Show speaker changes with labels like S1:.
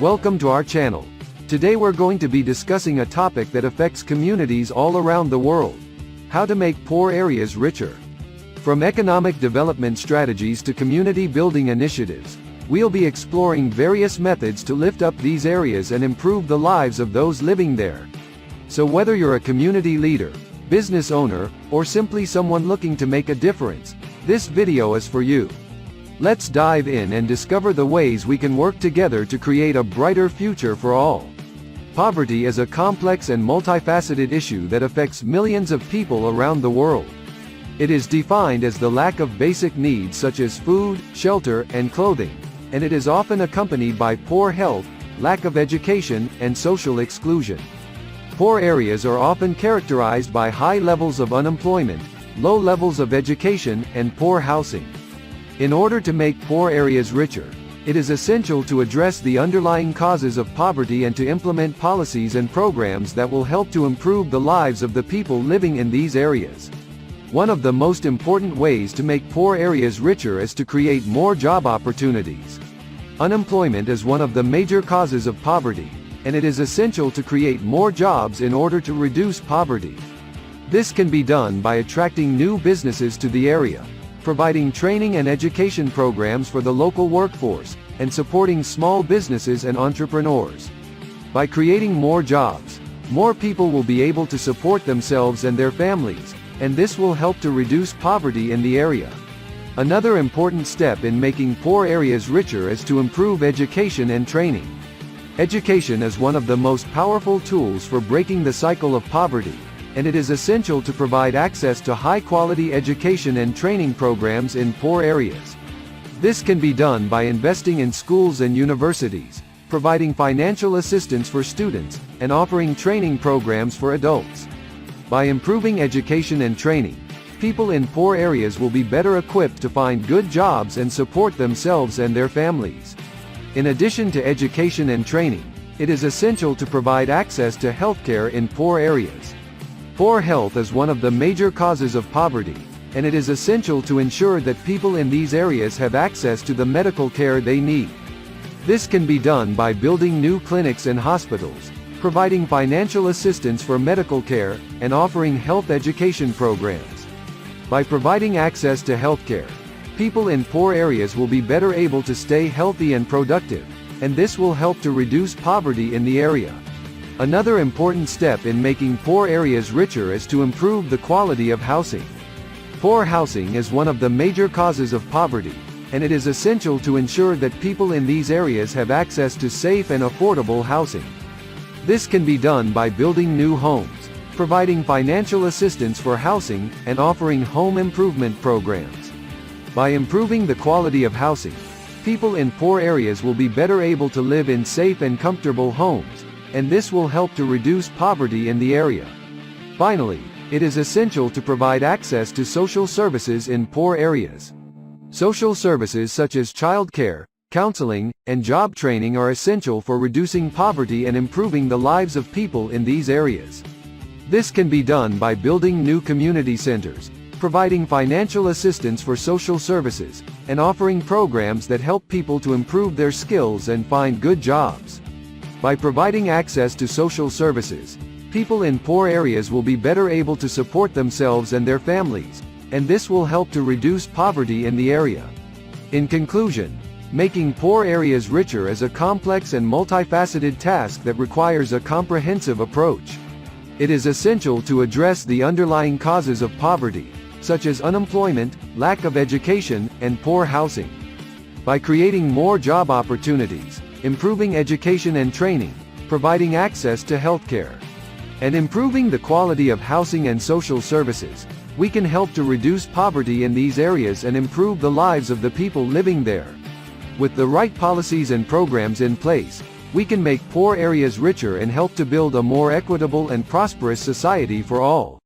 S1: Welcome to our channel. Today we're going to be discussing a topic that affects communities all around the world. How to make poor areas richer. From economic development strategies to community building initiatives, we'll be exploring various methods to lift up these areas and improve the lives of those living there. So whether you're a community leader, business owner, or simply someone looking to make a difference, this video is for you. Let's dive in and discover the ways we can work together to create a brighter future for all. Poverty is a complex and multifaceted issue that affects millions of people around the world. It is defined as the lack of basic needs such as food, shelter, and clothing, and it is often accompanied by poor health, lack of education, and social exclusion. Poor areas are often characterized by high levels of unemployment, low levels of education, and poor housing. In order to make poor areas richer, it is essential to address the underlying causes of poverty and to implement policies and programs that will help to improve the lives of the people living in these areas. One of the most important ways to make poor areas richer is to create more job opportunities. Unemployment is one of the major causes of poverty, and it is essential to create more jobs in order to reduce poverty. This can be done by attracting new businesses to the area, providing training and education programs for the local workforce, and supporting small businesses and entrepreneurs. By creating more jobs, more people will be able to support themselves and their families, and this will help to reduce poverty in the area. Another important step in making poor areas richer is to improve education and training. Education is one of the most powerful tools for breaking the cycle of poverty, and it is essential to provide access to high-quality education and training programs in poor areas. This can be done by investing in schools and universities, providing financial assistance for students, and offering training programs for adults. By improving education and training, people in poor areas will be better equipped to find good jobs and support themselves and their families. In addition to education and training, it is essential to provide access to healthcare in poor areas. Poor health is one of the major causes of poverty, and it is essential to ensure that people in these areas have access to the medical care they need. This can be done by building new clinics and hospitals, providing financial assistance for medical care, and offering health education programs. By providing access to healthcare, people in poor areas will be better able to stay healthy and productive, and this will help to reduce poverty in the area. Another important step in making poor areas richer is to improve the quality of housing. Poor housing is one of the major causes of poverty, and it is essential to ensure that people in these areas have access to safe and affordable housing. This can be done by building new homes, providing financial assistance for housing, and offering home improvement programs. By improving the quality of housing, people in poor areas will be better able to live in safe and comfortable homes, and this will help to reduce poverty in the area. Finally, it is essential to provide access to social services in poor areas. Social services such as child care, counseling, and job training are essential for reducing poverty and improving the lives of people in these areas. This can be done by building new community centers, providing financial assistance for social services, and offering programs that help people to improve their skills and find good jobs. By providing access to social services, people in poor areas will be better able to support themselves and their families, and this will help to reduce poverty in the area. In conclusion, making poor areas richer is a complex and multifaceted task that requires a comprehensive approach. It is essential to address the underlying causes of poverty, such as unemployment, lack of education, and poor housing. By creating more job opportunities, improving education and training, providing access to healthcare, and improving the quality of housing and social services, we can help to reduce poverty in these areas and improve the lives of the people living there. With the right policies and programs in place, we can make poor areas richer and help to build a more equitable and prosperous society for all.